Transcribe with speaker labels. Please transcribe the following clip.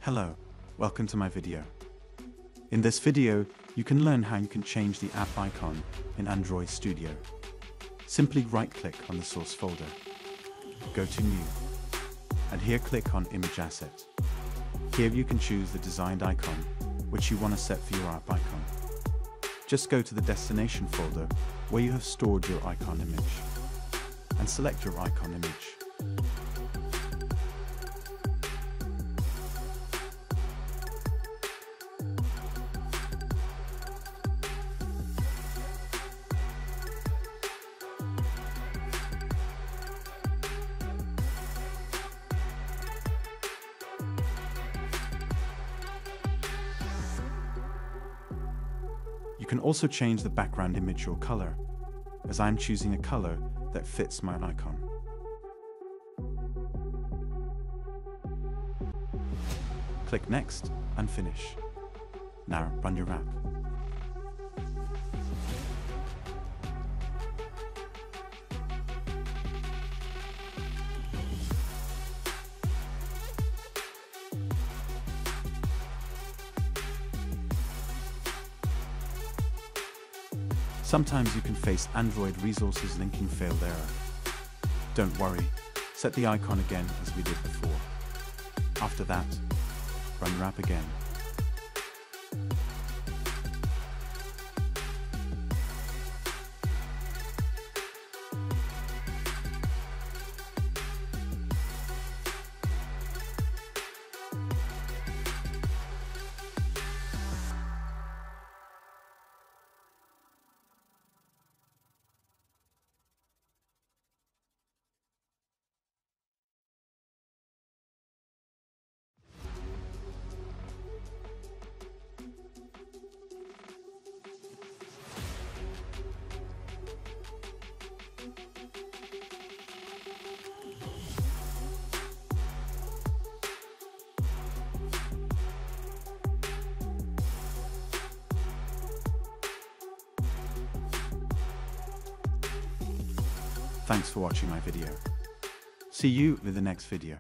Speaker 1: Hello, welcome to my video. In this video, you can learn how you can change the app icon in Android Studio. Simply right-click on the source folder, go to New, and here click on Image Asset. Here you can choose the designed icon, which you want to set for your app icon. Just go to the destination folder where you have stored your icon image, and select your icon image. You can also change the background image or color, as I'm choosing a color that fits my icon. Click Next and Finish. Now run your app. Sometimes you can face Android resources linking failed error. Don't worry, set the icon again as we did before. After that, run your app again. Thanks for watching my video. See you in the next video.